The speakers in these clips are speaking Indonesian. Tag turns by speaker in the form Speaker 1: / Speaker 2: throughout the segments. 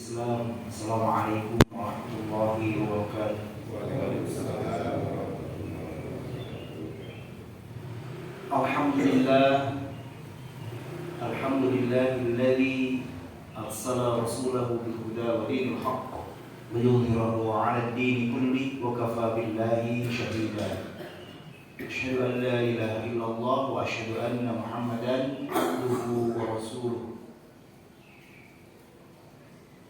Speaker 1: Islam. Assalamualaikum warahmatullahi wabarakatuh. Alhamdulillah, alhamdulillahilladzi arsala rasulahu bil huda wa dinil haqq liyudhhirahu 'ala ad-dini kulli wa kafa billahi shahida. Asyhadu an la ilaha illallah wa asyhadu anna Muhammadan abduhu wa rasuluh.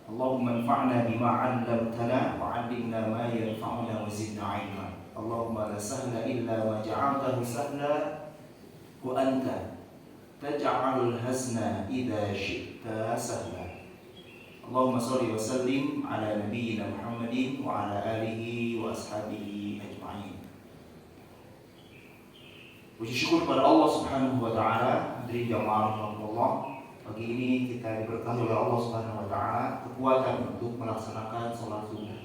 Speaker 1: Allahumma anfa'na bima 'allamtana wa 'allimna ma yanfa'una wa zidna 'ilma. Allahumma la sahla illa ma ja'altahu sahla wa anta taj'alul hazna idza syi'ta sahla. Allahumma shalli wa sallim ala nabiyyina Muhammadin wa ala alihi wa ashabihi ajma'in. Puji syukur kepada Allah Subhanahu wa taala. Hadirin jamaah rahmatullah, pagi ini kita diberkahi oleh Allah Subhanahu wa taala kekuatan untuk melaksanakan salat subuh.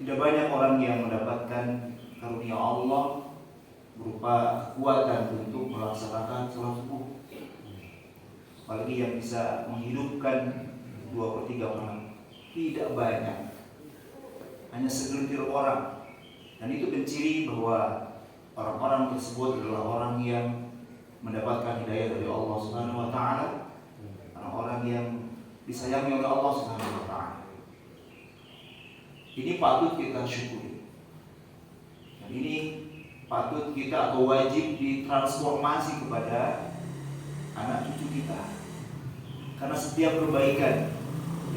Speaker 1: Tidak banyak orang yang mendapatkan karunia Allah berupa kekuatan untuk melaksanakan salat subuh. Apalagi yang bisa menghidupkan 2/3 orang. Tidak banyak. Hanya segelintir orang. Dan itu penciri bahwa orang-orang tersebut adalah orang yang mendapatkan hidayah dari Allah Subhanahu wa taala, orang-orang yang disayangi oleh Allah Subhanahu wa taala. Ini patut kita syukuri. Dan ini patut kita atau wajib ditransformasi kepada anak cucu kita. Karena setiap perbaikan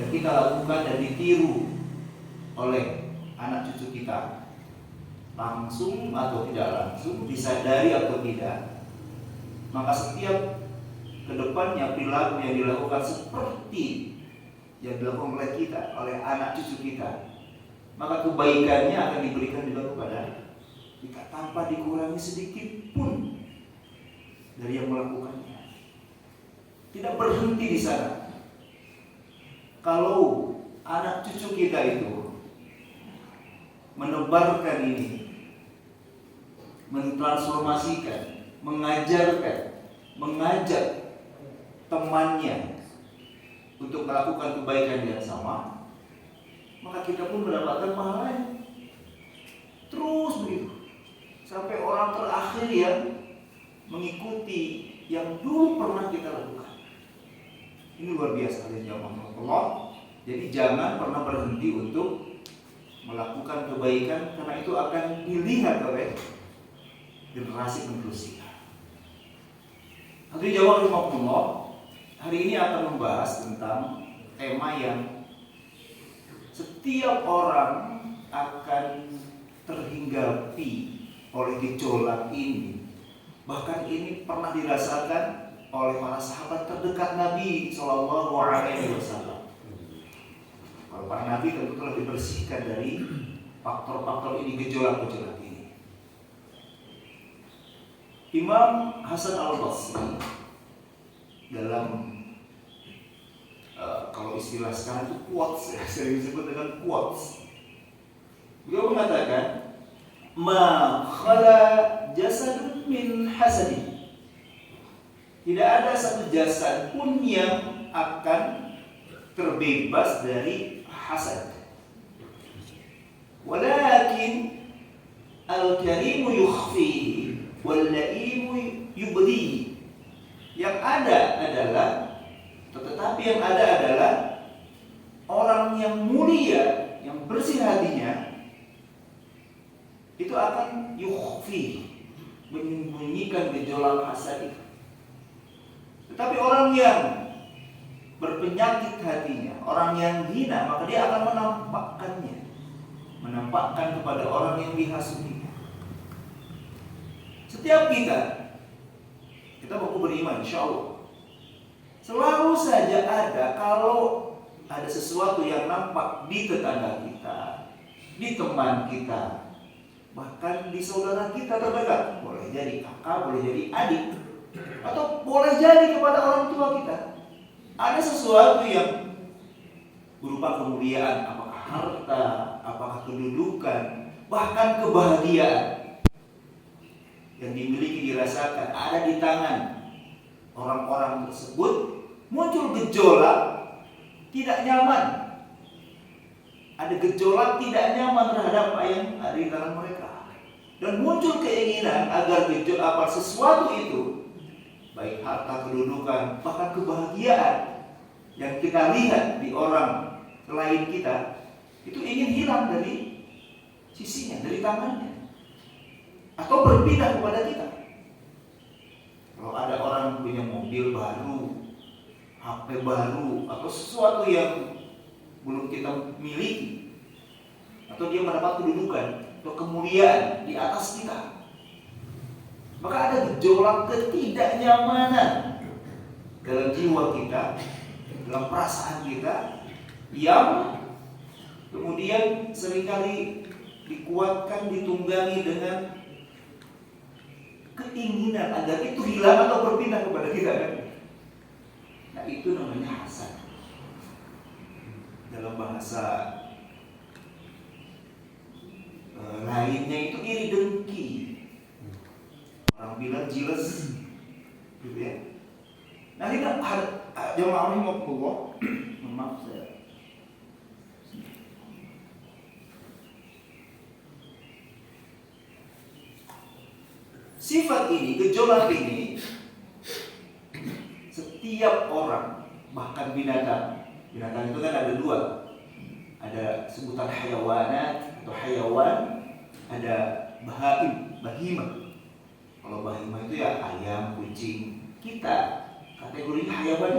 Speaker 1: yang kita lakukan dan ditiru oleh anak cucu kita, langsung atau tidak langsung, disadari atau tidak, maka setiap kedepannya perilaku yang dilakukan seperti yang dilakukan oleh kita, oleh anak cucu kita, maka kebaikannya akan diberikan juga kepada kita tanpa dikurangi sedikit pun dari yang melakukannya. Tidak berhenti di sana. Kalau anak cucu kita itu menebarkan ini, mentransformasikan, mengajarkan, mengajak temannya untuk melakukan kebaikan yang sama, maka kita pun mendapatkan pahalanya. Terus begitu sampai orang terakhir yang mengikuti yang dulu pernah kita lakukan. Ini luar biasa ya Allah. Jadi jangan pernah berhenti untuk melakukan kebaikan, karena itu akan dilihat oleh generasi penerus kita. Hadirin jamaah rahimakumullah, hari ini akan membahas tentang tema yang setiap orang akan terhinggapi oleh gejolak ini. Bahkan ini pernah dirasakan oleh para sahabat terdekat Nabi Shallallahu Alaihi Wasallam. Kalau para Nabi tentu telah dibersihkan dari faktor-faktor ini, gejolak-gejolak ini. Imam Hasan Al-Basri dalam kalau istilah sekarang itu quotes, sering disebut dengan quotes. Beliau mengatakan, "Ma khala jasadun min hasadi." Tidak ada satu jasad pun yang akan terbebas dari hasad. Walakin al-karimu yukhfihi wal-laimu yubdihi. Yang ada adalah, tetapi yang ada adalah orang yang mulia, yang bersih hatinya, itu akan yukhfi, menyembunyikan gejolak hasad itu. Tetapi orang yang berpenyakit hatinya, orang yang hina, maka dia akan menampakkan kepada orang yang dihasudinya. Setiap kita baku beriman, insya Allah, selalu saja ada, kalau ada sesuatu yang nampak di tetangga kita, di teman kita, bahkan di saudara kita terdekat, boleh jadi kakak, boleh jadi adik, atau boleh jadi kepada orang tua kita, ada sesuatu yang berupa kemuliaan, apakah harta, apakah kedudukan, bahkan kebahagiaan yang dimiliki, dirasakan, ada di tangan orang-orang tersebut, muncul gejolak tidak nyaman. Ada gejolak tidak nyaman terhadap apa yang ada di dalam mereka. Dan muncul keinginan agar sesuatu itu, baik harta, kedudukan, bahkan kebahagiaan yang kita lihat di orang lain kita, itu ingin hilang dari sisinya, dari tangannya, atau berpindah kepada kita. Kalau ada orang punya mobil baru, HP baru, atau sesuatu yang belum kita miliki, atau dia mendapat kedudukan atau kemuliaan di atas kita, maka ada gejolak ketidaknyamanan dalam jiwa kita, dalam perasaan kita, yang kemudian seringkali dikuatkan, ditunggangi dengan keinginan agar itu hilang atau berpindah kepada kita, kan? Nah, itu namanya hasad. Dalam bahasa lainnya itu iri dengki. Orang bilang jealous, gitu ya. Nah, ini jemaah rahimahullah, maaf saya. Sifat ini, gejolak ini, setiap orang, bahkan binatang itu kan ada dua. Ada sebutan hayawanat atau hayawan, ada bahimah. Kalau bahimah itu ya ayam, kucing. Kita kategori hayawan,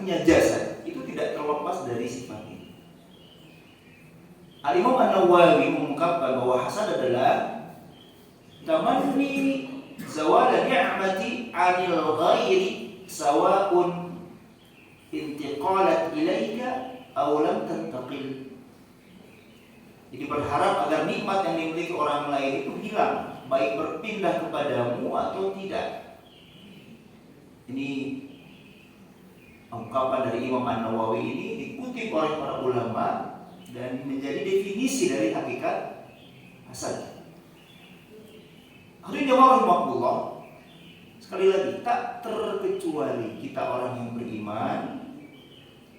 Speaker 1: punya jasad, itu tidak terlepas dari sifat ini. Al-Imam An-Nawawi mengungkapkan bahwa hasad adalah tamanni zawal ni'mati 'anil ghairi sawa'un intiqalat ilaika aw lam tantaqil. Jadi berharap agar nikmat yang dimiliki orang lain itu hilang, baik berpindah kepadamu atau tidak. Ini ungkapan dari Imam An-Nawawi ini dikutip oleh para ulama dan menjadi definisi dari hakikat hasad. Hadirin jamaah rahimakumullah, sekali lagi, tak terkecuali kita orang yang beriman,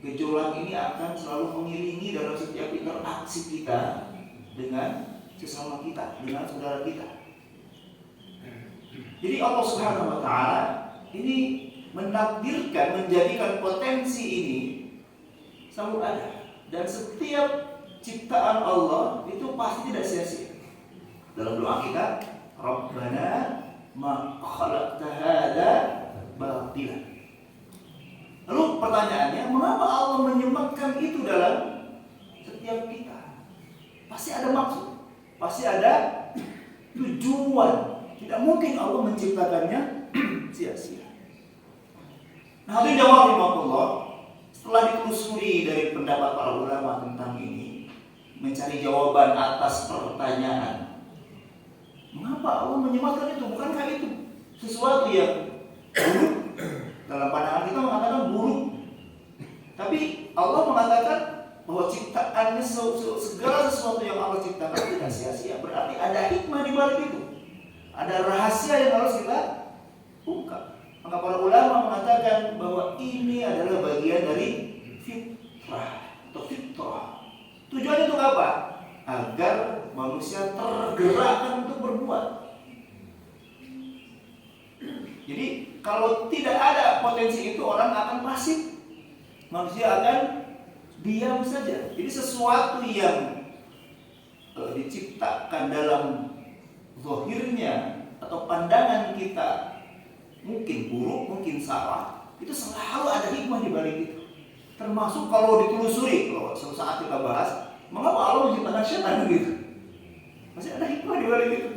Speaker 1: gejolak ini akan selalu mengiringi dalam setiap interaksi kita dengan sesama kita, dengan saudara kita. Jadi Allah Subhanahu wa Ta'ala ini menakdirkan, menjadikan potensi ini selalu ada, dan setiap ciptaan Allah itu pasti tidak sia-sia. Dalam doa kita, Rabbana ma khalaqta hadza batila. Lalu pertanyaannya, mengapa Allah menyematkan itu dalam setiap kita? Pasti ada maksud, pasti ada tujuan. Tidak mungkin Allah menciptakannya sia-sia. Nah, hadirin jamaah rahimakumullah, setelah ditelusuri dari pendapat para ulama tentang ini, mencari jawaban atas pertanyaan, mengapa Allah menyematkan itu? Bukankah itu sesuatu yang buruk? Dalam pandangan kita mengatakan buruk, tapi Allah mengatakan bahwa ciptaannya segala sesuatu yang Allah ciptakan tidak sia-sia. Berarti ada hikmah di balik itu, ada rahasia yang harus kita ungkap. Maka para ulama mengatakan bahwa ini adalah bagian dari fitrah atau fitrah. Tujuannya untuk apa? Agar manusia tergerakkan untuk berbuat. Jadi kalau tidak ada potensi itu, orang akan pasif. Manusia akan diam saja. Jadi sesuatu yang diciptakan dalam zahirnya atau pandangan kita mungkin buruk, mungkin salah, itu selalu ada hikmah di balik itu. Termasuk kalau ditelusuri, kalau suatu saat kita bahas, mengapa Allah menciptakan syaitan gitu? Masih ada hikmah di balik itu.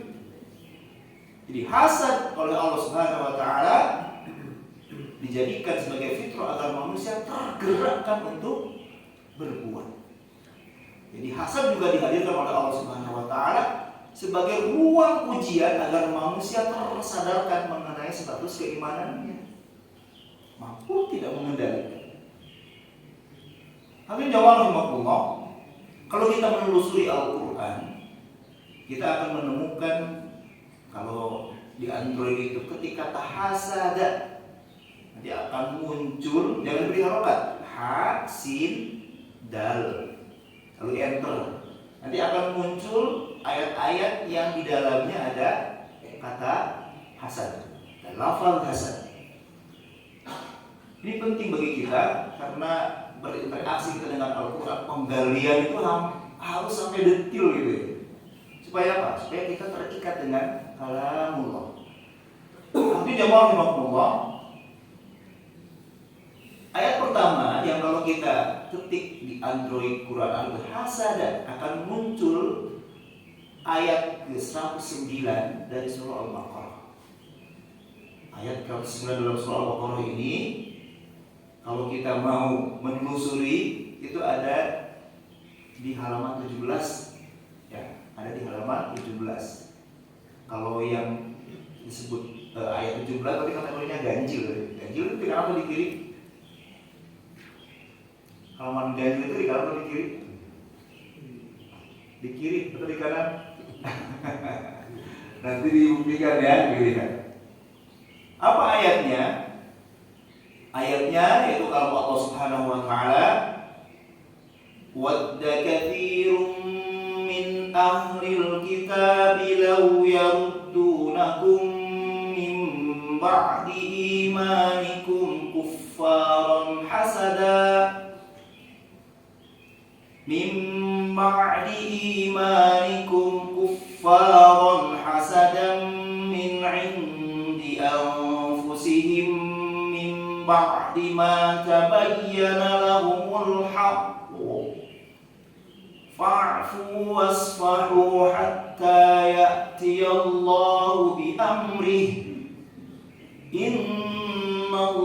Speaker 1: Jadi hasad oleh Allah Subhanahu wa Ta'ala dijadikan sebagai fitrah agar manusia tergerakkan untuk berbuat. Jadi hasad juga dihadirkan oleh Allah Subhanahu wa Ta'ala sebagai ruang ujian agar manusia tersadarkan mengenai status keimanannya, mampu tidak mengendalikan. Hadirin jamaah rahimakumullah, kalau kita menelusuri Al-Quran, kita akan menemukan kalau di Android itu ketika tahasada, nanti akan muncul, jangan beri harokat, ha, sin, dal. Lalu enter. Nanti akan muncul ayat-ayat yang di dalamnya ada kata hasan dan lafal hasan. Ini penting bagi kita karena berinteraksi kita dengan Al-Quran, penggalian itu harus sampai detil gitu ya. Supaya apa? Supaya kita terikat dengan kalamullah. Nanti jamaah rahimahullah, ayat pertama yang kalau kita ketik di Android Quran Al-Hasada akan muncul ayat ke-109 dari surah Al-Baqarah. Ayat ke-109 dalam surah Al-Baqarah ini kalau kita mau menelusuri itu ada di halaman 17 ya, ada di halaman 17. Kalau yang disebut ayat 17 tapi kategorinya ganjil. Ganjil itu kenapa di kiri? Halaman ganjil itu di kanan atau di kiri? Di kiri atau di kanan? Nanti dibuktikan ya, gitu kan. Apa ayatnya? Ayatnya yaitu kalau Allah Subhanahu wa taala, wadda katsirun min ahlil kitabi law yaruddunakum min ba'di imanikum kuffaran hasada min ba'di imanikum kuffaran hasadan min 'indi anfusihim ba'di ma tabayyana lahumul haqq fa'fu wasfahu hatta ya'tiyallahu bi amrihi innallaha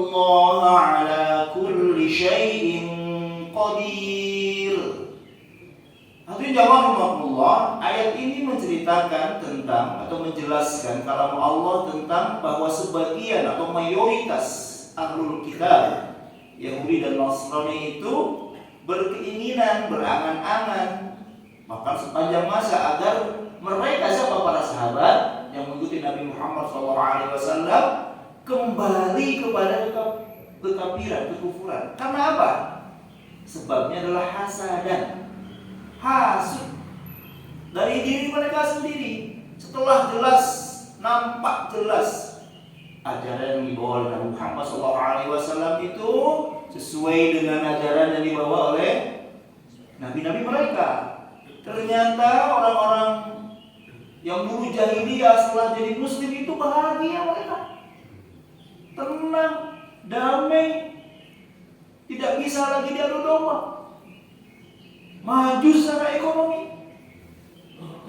Speaker 1: 'ala kulli syai'in qadir. Hadirin jamaah rahimakumullah, ayat ini menceritakan tentang atau menjelaskan kalam Allah tentang bahwa sebagian atau mayoritas Ahlul Kitab, Yahudi dan Nasrani itu berkeinginan, berangan-angan bahkan sepanjang masa agar mereka siapa para sahabat yang mengikuti Nabi Muhammad SAW kembali kepada kekafiran, kekufuran. Karena apa? Sebabnya adalah hasadan, hasud dari diri mereka sendiri. Setelah jelas, nampak jelas ajaran yang dibawa oleh Nabi Muhammad SAW itu sesuai dengan ajaran yang dibawa oleh nabi-nabi mereka. Ternyata orang-orang yang dulu jahiliyah setelah jadi muslim itu bahagia mereka, tenang, damai, tidak bisa lagi diadu domba, maju secara ekonomi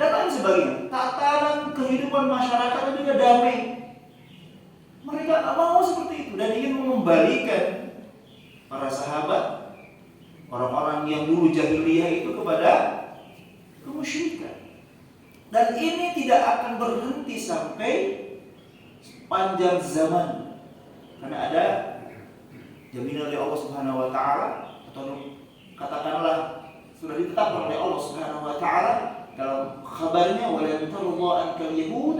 Speaker 1: dan lain sebagainya. Tatanan kehidupan masyarakat juga damai. Mereka tak mau seperti itu dan ingin mengembalikan para sahabat, orang-orang yang dulu jahiliyah itu kepada kemusyrikan. Dan ini tidak akan berhenti sampai panjang zaman, karena ada jaminan dari Allah Subhanahu wa taala, atau katakanlah sudah ditetapkan oleh Allah Subhanahu wa taala dalam kabarnya, wa la tarda ankal yahud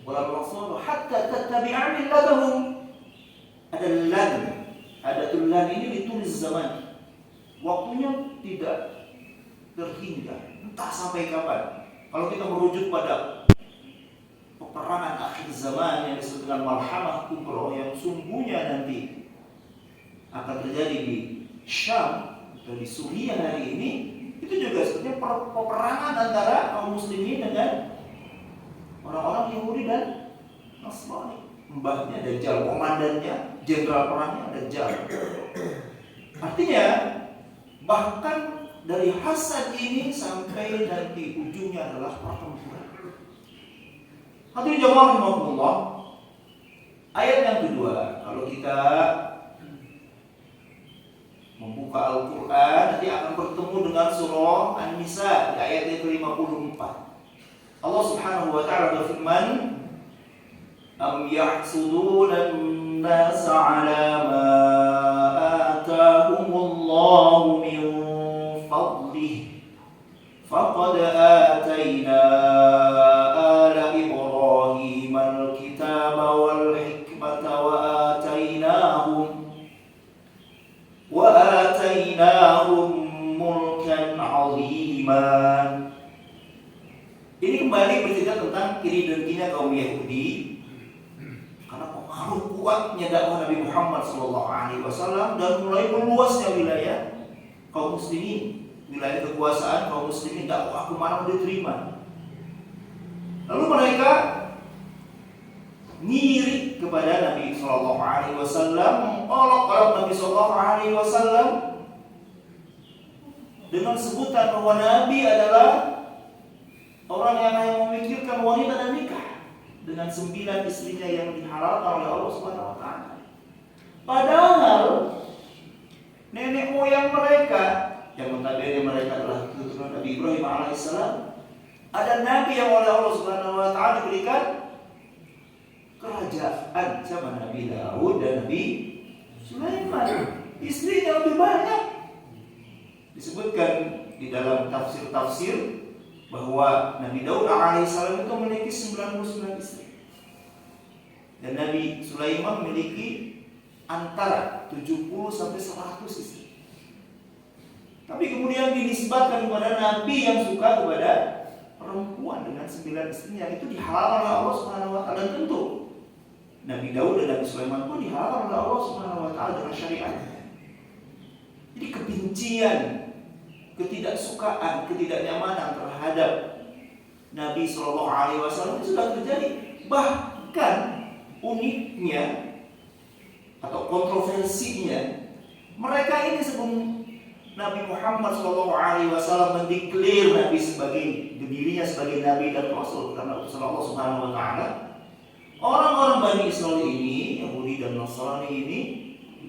Speaker 1: wala rasul hatta tattabi'a millatahum. Ada lan, ada tulan ini ditulis zaman, waktunya tidak terhingga, entah sampai kapan. Kalau kita merujuk pada peperangan akhir zaman yang disebut dengan Malhamah Kubra yang sungguhnya nanti akan terjadi di Syam atau di Suriah hari ini, itu juga sebenarnya peperangan antara kaum muslimin dengan orang-orang Yahudi dan Nasrani. Mbahnya Dajjal, komandannya, jenderal perangnya Dajjal. Artinya bahkan dari hasad ini sampai nanti ujungnya adalah pertempuran. Hadirin jamaah rahimakumullah, ayat yang kedua, kalau kita membuka Al-Quran nanti akan bertemu dengan surah An-Nisa di ayat yang ke-54. Allah Subhanahu wa taala berfirman, am yahsuduna an-nas 'ala ma atahumullahu min fadlihi faqad atayna ala Ibrahim al-kitaba wal hikmata wa atainahum iri dengkinya kaum Yahudi karena pengaruh kuatnya dakwah Nabi Muhammad SAW dan mulai meluasnya wilayah kaum muslimin, wilayah kekuasaan kaum muslimin, dakwah kemana diterima. Lalu mereka ngiri kepada Nabi SAW, mengolok-olok Nabi SAW dengan sebutan bahwa Nabi adalah orang yang hanya memikirkan wanita dan nikah dengan 9 istrinya yang dihalalkan oleh Allah Subhanahu wa taala. Padahal nenek moyang mereka yang notabene mereka adalah keturunan Nabi Ibrahim alaihissalam, ada nabi yang oleh Allah Subhanahu wa taala diberikan kerajaan sama Nabi Daud dan Nabi Sulaiman. Istrinya lebih banyak. Disebutkan di dalam tafsir-tafsir bahwa Nabi Daud alaihissalam itu memiliki 99 istri dan Nabi Sulaiman memiliki antara 70 sampai 100 istri. Tapi kemudian dinisbatkan kepada Nabi yang suka kepada perempuan dengan 9 istrinya, itu dihalalkan oleh Allah Subhanahu wa taala. Dan tentu Nabi Daud dan Nabi Sulaiman pun dihalalkan oleh Allah Subhanahu wa taala dengan syariatnya. Jadi kebencian, ketidaksukaan, ketidaknyamanan terhadap Nabi SAW itu sudah terjadi. Bahkan uniknya atau kontroversinya, mereka ini sebelum Nabi Muhammad SAW mendeklar Nabi sebagai dirinya sebagai Nabi dan Rasul karena utusan Allah Subhanahu wa taala, orang-orang Bani Israel ini, Yahudi dan Nasrani ini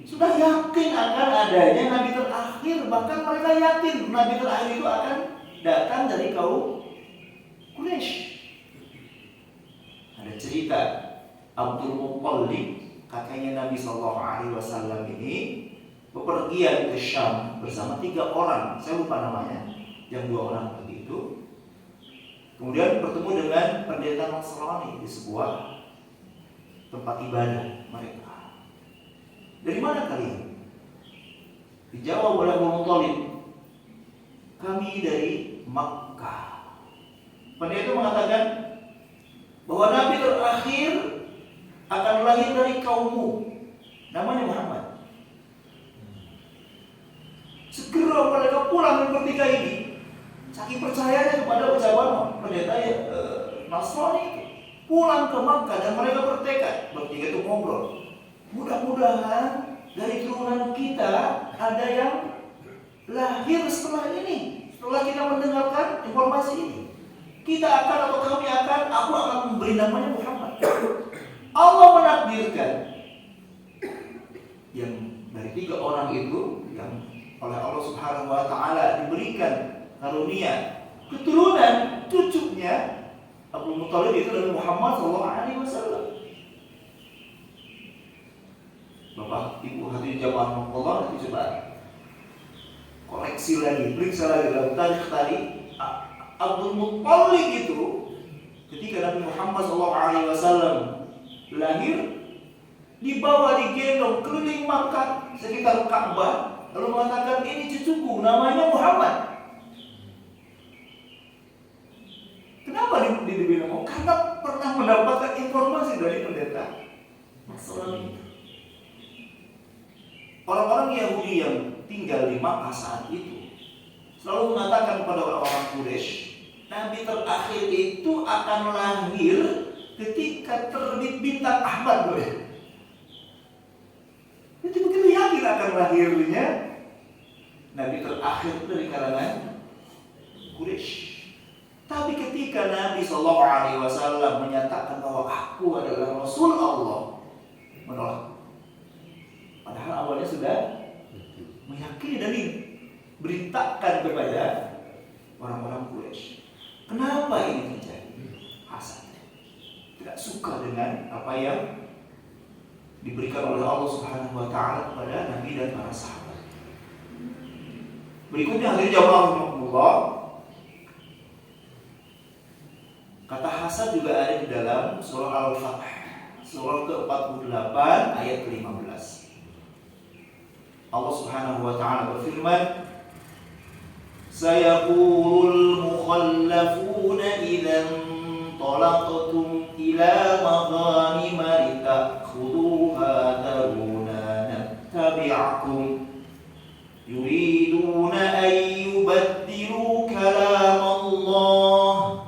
Speaker 1: sudah yakin akan adanya Nabi terakhir. Bahkan mereka yakin Nabi terakhir itu akan datang dari kaum Quraisy. Ada cerita Abdul Muttalib, kakaknya Nabi SAW ini bepergian ke Syam bersama 3 orang, saya lupa namanya, yang 2 orang begitu. Kemudian bertemu dengan pendeta Nasrani di sebuah tempat ibadah mereka. Dari mana kalian? Dijawab oleh Abu Muttalib, kami dari Makkah. Pendeta mengatakan bahwa Nabi terakhir akan lahir dari kaummu, namanya Muhammad. Segera mereka pulang dari bertiga ini, saking percayanya kepada ucapan pendeta Nasrani itu. Pulang ke Makkah dan mereka bertekad, bertiga itu ngobrol, mudah-mudahan dari turunan kita ada yang lahir setelah ini. Setelah kita mendengarkan informasi ini, kita akan atau kami akan, aku akan memberi namanya Muhammad. Allah menakdirkan yang dari 3 orang itu yang oleh Allah Subhanahu wa taala diberikan karunia keturunan cucunya Abu Muttalib itu dari Muhammad SAW. Bapak Ibu hadirin jamaah Allah, nanti coba koreksi lagi, periksa lagi dalam tarikh tadi. Abdul Muttalib itu ketika Nabi Muhammad SAW lahir, dibawa digendong keliling Makkah sekitar Ka'bah, lalu mengatakan ini cucuku, namanya Muhammad. Kenapa dibilang? Karena pernah mendapatkan informasi dari pendeta Nasrani. Orang-orang Yahudi yang tinggal di Makkah saat itu selalu mengatakan kepada orang-orang Quraisy, Nabi terakhir itu akan lahir ketika terbit bintang Ahmad. Itu begitu yakin akan lahirnya Nabi terakhir dari kalangan Quraisy. Tapi ketika Nabi SAW menyatakan bahwa aku adalah Rasul Allah, menolak. Padahal awalnya sudah meyakini dan diberitakan kepada orang-orang Quraisy. Kenapa ini terjadi? Hasad, tidak suka dengan apa yang diberikan oleh Allah Subhanahu wa taala kepada Nabi dan para sahabat. Berikutnya hadirin jamaah rahimakumullah, kata hasad juga ada di dalam surah Al-Fath, surah ke-48 ayat ke-15. Allah Subhanahu wa taala berfirman, sayaqulul mukhallafuna idzan انطلقتم إلى مغانم لتأخذوها ذرونا نتبعكم يريدون أن يبدلوا كلام الله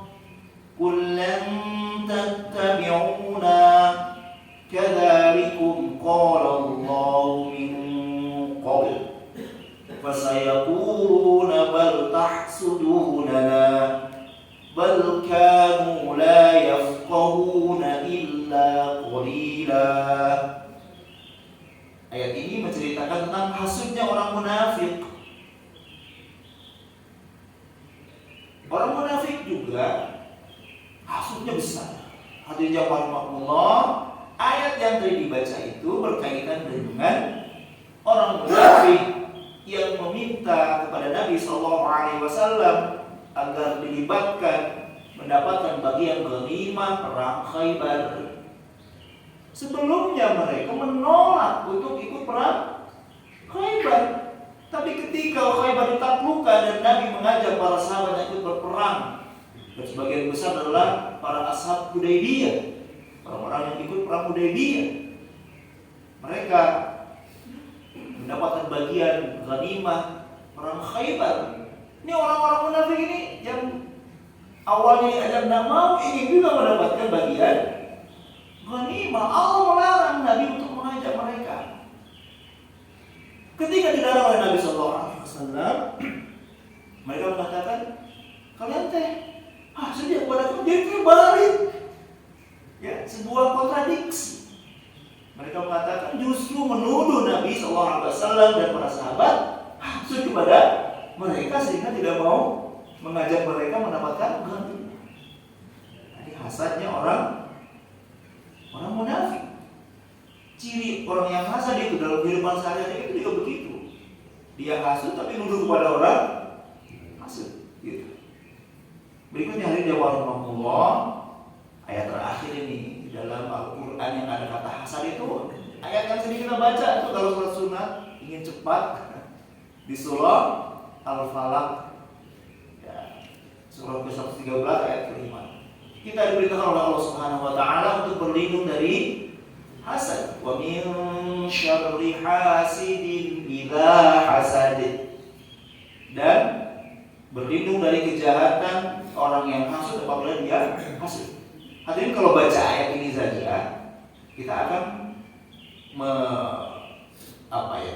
Speaker 1: قل لن تتبعونا كذلكم قال الله من قبل فسيقولون بل تحسدوننا بل كانوا لا يفقهون إلا قليلا. Ayat ini menceritakan tentang hasudnya orang munafik. Orang munafik juga hasudnya besar. Hadirin jamaah rahimakumullah, ayat yang tadi dibaca itu berkaitan dengan orang munafik yang meminta kepada Nabi SAW agar dilibatkan mendapatkan bagian ghanimah perang Khaybar. Sebelumnya mereka menolak untuk ikut perang Khaybar. Tapi ketika Khaybar ditaklukkan dan Nabi mengajak para sahabat ikut berperang, dan sebagian besar adalah para ashab Hudaybiyah, orang-orang yang ikut perang Hudaybiyah, mereka mendapatkan bagian ghanimah perang Khaybar. Ini orang-orang munafik ini yang awalnya diajak tidak mau, ingin juga mendapatkan bagian ghanimah. Allah melarang Nabi untuk mengajak mereka. Ketika dilarang oleh Nabi SAW, mereka mengatakan, kalian sedia kepada kamu, jadi terbalik. Ya, sebuah kontradiksi. Mereka mengatakan justru menuduh Nabi SAW dan para sahabat hasud kepada mereka sehingga tidak mau mengajak mereka mendapatkan ghanimah. Jadi hasadnya orang munafik. Ciri orang yang hasad itu dalam kehidupan sehari-hari itu juga begitu. Dia hasud tapi nuduh kepada orang hasud. Gitu. Berikutnya hadirin jamaah rahimakumullah, ayat terakhir ini di dalam Al-Quran yang ada kata hasad itu, ayat yang sering kita baca itu kalau sholat sunat ingin cepat di surah Al-Falaq, ya, surah ke-113 ayat ke-5. Kita diberitakan oleh Allah Subhanahu wa taala untuk berlindung dari hasad. Wa min syarri hasidin idza hasad. Dan berlindung dari kejahatan orang yang hasud apabila dia hasud. Hadirin, kalau baca ayat ini saja kita akan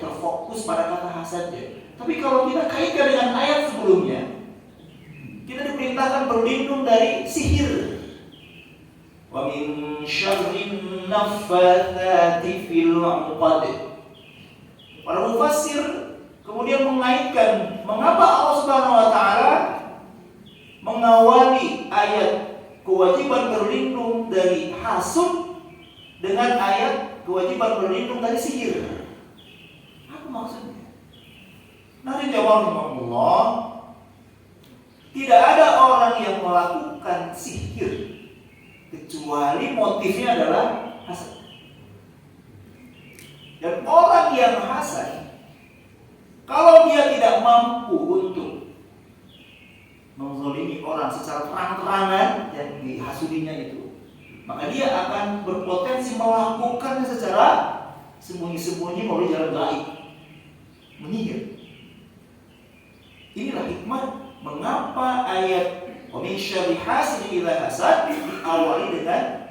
Speaker 1: terfokus pada kata hasadnya. Tapi kalau kita kaitkan dengan ayat sebelumnya, kita diperintahkan berlindung dari sihir. Wa min syarrin naffatsati fil 'uqad. Para mufassir kemudian mengaitkan mengapa Allah Subhanahu wa taala mengawali ayat kewajiban berlindung dari hasud dengan ayat kewajiban berlindung dari sihir. Apa maksudnya? Nanti jawabullah, tidak ada orang yang melakukan sihir kecuali motifnya adalah hasad. Dan orang yang hasad, kalau dia tidak mampu untuk menzalimi orang secara terang-terangan yang dihasudinya itu, maka dia akan berpotensi melakukannya secara sembunyi-sembunyi melalui jalan gaib, menyihir. Inilah hikmah mengapa ayat wa min syarri hasidin idza hasad diawali dengan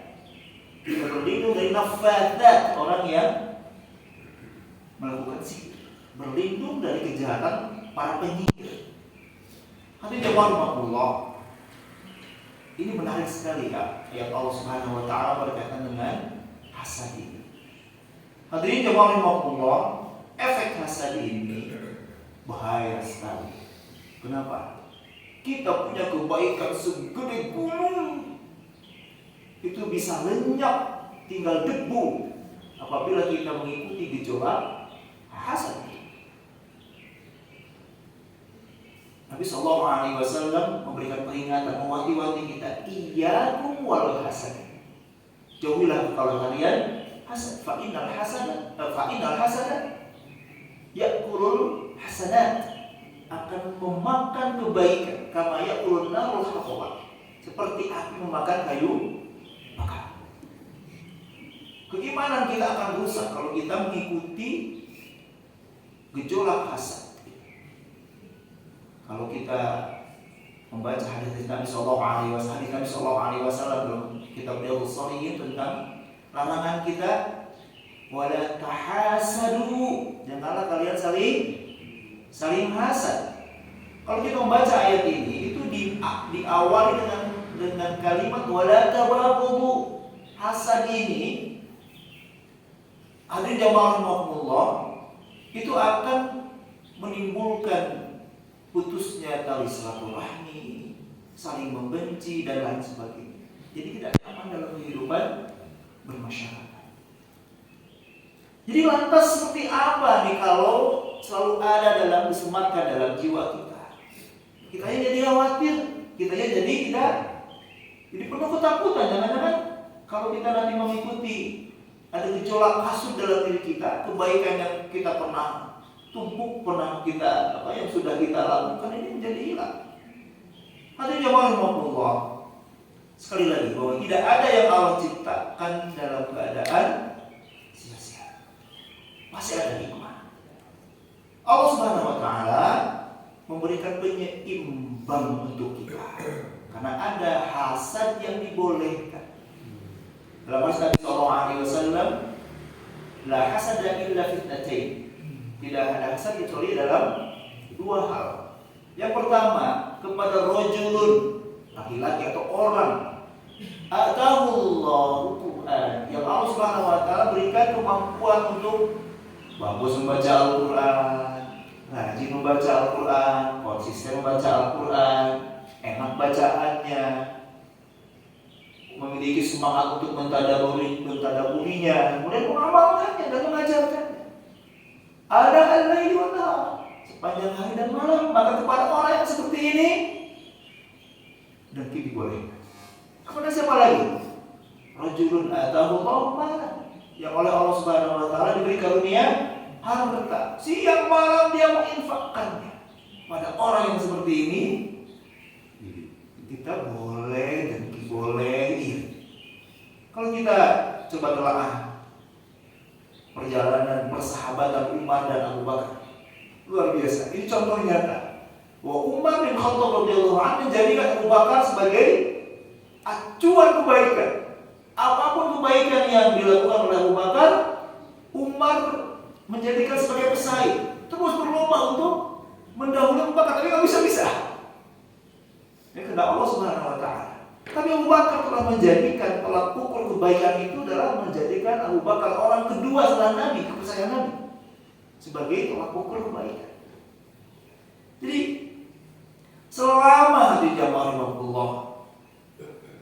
Speaker 1: berlindung dari naffatsat, orang yang melakukan sihir, berlindung dari kejahatan para penyihir. Hadirin jamaah Allah, ini menarik sekali ya ayat Allah Subhanahu wa taala berkaitan dengan hasad ini. Hadirin jamaah Allah, efek hasad ini bahaya sekali. Kenapa? Kita punya kebaikan segede gunung, itu bisa lenyap tinggal debu apabila kita mengikuti gejolak hasad. Nabi Sallallahu Alaihi Wasallam memberikan peringatan, mewanti-wanti kita, iyyakum wal hasad. Jauhilah kalau kalian hasad. Fa innal hasada ya'kulul hasanat, akan memakan kebaikan. Kama ya'kulun narul haqqah, seperti api memakan kayu bakar. Keimanan kita akan rusak kalau kita mengikuti gejolak hasad. Kalau kita membaca hadis Nabi Sallallahu Alaihi Wasallam dalam kitab Riyadhus Shalihin tentang larangan kita wala tahasadu, janganlah kalian saling hasad. Kalau kita membaca ayat ini itu diawali dengan kalimat wala tabaghadu. Hasad ini hadirin jamaah rahimakumullah itu akan menimbulkan putusnya tali silaturahmi, saling membenci dan lain sebagainya. Jadi tidak aman dalam kehidupan bermasyarakat. Jadi lantas seperti apa nih kalau selalu ada disematkan dalam jiwa kita? Kitanya jadi khawatir, kitanya jadi penuh ketakutan. Jangan-jangan kalau kita nanti mengikuti ada gejolak hasud dalam diri kita, kebaikan yang kita pernah tumpuk, pernah kita yang sudah kita lakukan ini menjadi hilang. Hadirin jamaah rahimakumullah, sekali lagi bahwa tidak ada yang Allah ciptakan dalam keadaan sia-sia. Masih ada hikmah. Allah Subhanahu wa taala memberikan penyeimbang untuk kita. Karena ada hasad yang dibolehkan. Dalam hadis Nabi sallallahu alaihi wasallam, la hasada illa fitnatain. Tidak ada hasad kecuali dalam dua hal. Yang pertama, kepada rajulun, laki-laki atau orang, atahullahu Quran, yang Allah Subhanahu wa taala berikan kemampuan untuk bagus membaca Al-Quran, rajin membaca Al-Quran, konsisten membaca Al-Quran, enak bacaannya, memiliki semangat untuk mentadaburinya, kemudian mengamalkannya dan mengajarkannya. Ada al-laili wa nahar, sepanjang hari dan malam. Maka kepada orang yang seperti ini dengki dibolehkan. Kepada siapa lagi? Rajulun atahu Allahu malan, yang oleh Allah Subhanahu wa taala diberi karunia harta, siang malam dia menginfakkannya. Pada orang yang seperti ini kita boleh dengki, boleh iri. Kalau kita coba telaah perjalanan persahabatan Umar dan Abu Bakar, luar biasa. Ini contoh nyata bahwa Umar bin Khattab radhiyallahu anhu menjadikan Abu Bakar sebagai acuan kebaikan. Apapun kebaikan yang dilakukan oleh Abu Bakar, Umar menjadikan sebagai pesaing, terus berlomba untuk mendahului Abu Bakar, tapi nggak bisa. Ini kehendak Allah Subhanahu wa taala. Tapi Abu Bakar telah menjadikan tolak ukur kebaikan itu adalah menjadikan Abu Bakar orang kedua setelah Nabi, kepercayaan Nabi, sebagai tolak ukur kebaikan. Jadi selama di jamaah Allah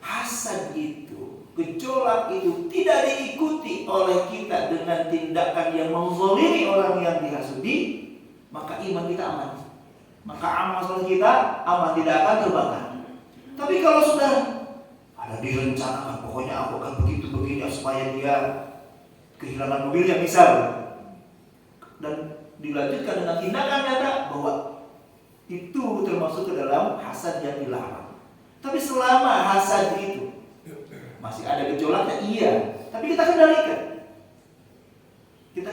Speaker 1: hasad itu, gejolak itu tidak diikuti oleh kita dengan tindakan yang menzalimi orang yang dihasudi, maka iman kita aman. Maka amal soleh kita aman, tidak akan terbakar. Tapi kalau sudah ada direncanakan, pokoknya aku akan begini supaya dia kehilangan mobilnya misal, dan dilanjutkan dengan tindakan nyata, bahwa itu termasuk ke dalam hasad yang dilarang. Tapi selama hasad itu masih ada gejolaknya, iya, tapi kita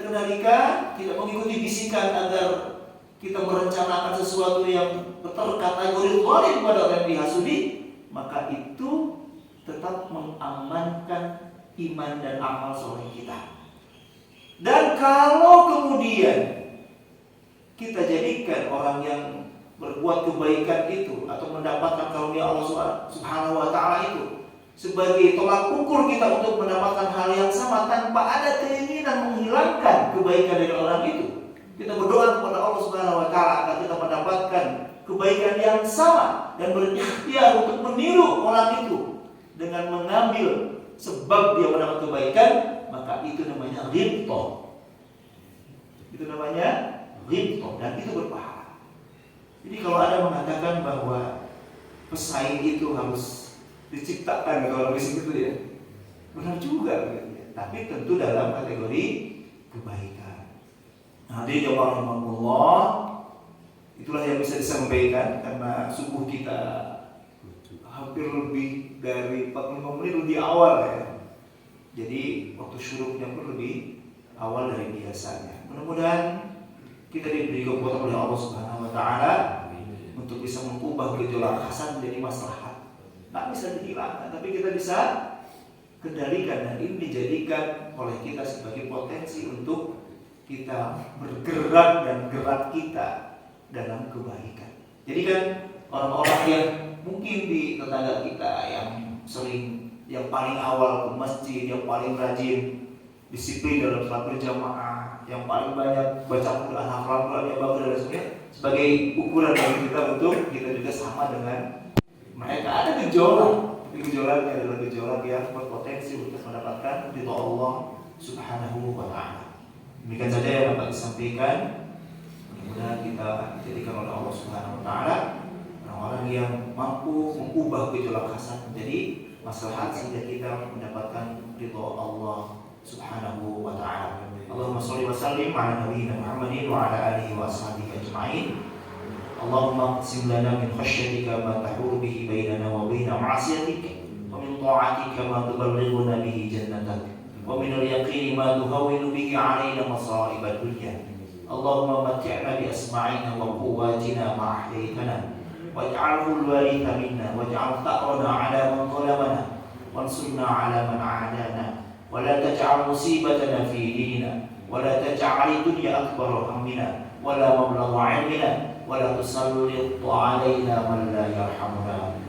Speaker 1: kendalikan, tidak mengikuti bisikan agar kita merencanakan sesuatu yang terkategori zalim pada orang yang dihasudi, maka itu tetap mengamankan iman dan amal soleh kita. Dan kalau kemudian kita jadikan orang yang berbuat kebaikan itu atau mendapatkan karunia Allah Subhanahu wa taala itu sebagai tolak ukur kita untuk mendapatkan hal yang sama tanpa ada keinginan menghilangkan kebaikan dari orang itu, kita berdoa kepada Allah Subhanahu wa taala agar kita mendapatkan kebaikan yang sama dan berikhtiar untuk meniru orang itu dengan mengambil sebab dia mendapat kebaikan, maka itu namanya ghibthah. Itu namanya ghibthah dan itu berpahala. Jadi kalau ada mengatakan bahwa pesaing itu harus diciptakan, kalau bisnis itu ya benar juga, tapi tentu dalam kategori kebaikan. Nah, di jamaah Allah, itulah yang bisa disampaikan karena subuh kita hampir lebih dari 45 menit lebih awal ya. Jadi waktu syuruknya pun lebih awal dari biasanya. Mudah-mudahan kita diberi kekuatan oleh Allah Subhanahu wa taala untuk bisa mengubah gejolak hasad menjadi maslahat. Tak bisa dihilangkan, tapi kita bisa kendalikan, dan ini dijadikan oleh kita sebagai potensi untuk kita bergerak dan gerak kita dalam kebaikan. Jadi kan orang-orang yang mungkin di tetangga kita yang sering, yang paling awal ke masjid, yang paling rajin disiplin dalam sholat berjamaah, yang paling banyak baca Quran, hafal Quran yang bagus dan sebagainya, sebagai ukuran bagi kita untuk kita juga sama dengan mereka. Ada gejolak, tapi gejolaknya adalah gejolak yang berpotensi untuk mendapatkan ridha Allah Subhanahu wa taala. Demikian saja yang dapat disampaikan. Mudah-mudahan kita dijadikan oleh Allah Subhanahu wa taala orang-orang yang mampu mengubah gejolak hasad menjadi maslahat sehingga kita mendapatkan ridha Allah Subhanahu wa taala. Allahumma shalli wa sallim ala nabiyyina Muhammadin wa ala alihi wa ashabihi ajma'in. Allahumma qsim lana min khasyyatika ma tahulu bihi bainana wa baina ma'asiyatik, wa min ta'atika ma tuballighuna bihi jannatak, wa min al-yaqini ma tuhawwinu bihi 'alaina masa'ib ad-dunya. Allahumma matti'na bi asma'ina wa quwwatina ma ahyaytana, waj'alhu al-waritha minna, waj'al tha'rana 'ala man zalamana, wansurna 'ala man 'adana, wa la taj'al musibatana fi dinina, wa la taj'al ad-dunya akbar hammina, wa la mablagha 'ilmina, wa la tusallit 'alaina man la yarhamuna.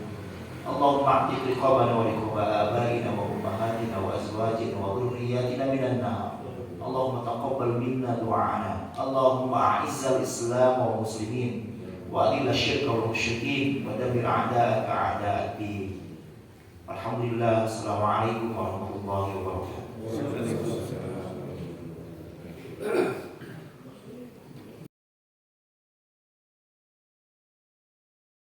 Speaker 1: Allahumma a'tiq riqabana wa riqaba abaina wa ummahatina wa azwajina wa dhurriyyatina minan nar. Allahumma taqabbal minna du'ana. Allahumma a'izzal Islam wal muslimin wa adil asyirka wal musyrikin wa dammir a'da'aka a'da'ad-din. Alhamdulillah. Assalamualaikum warahmatullahi wabarakatuh.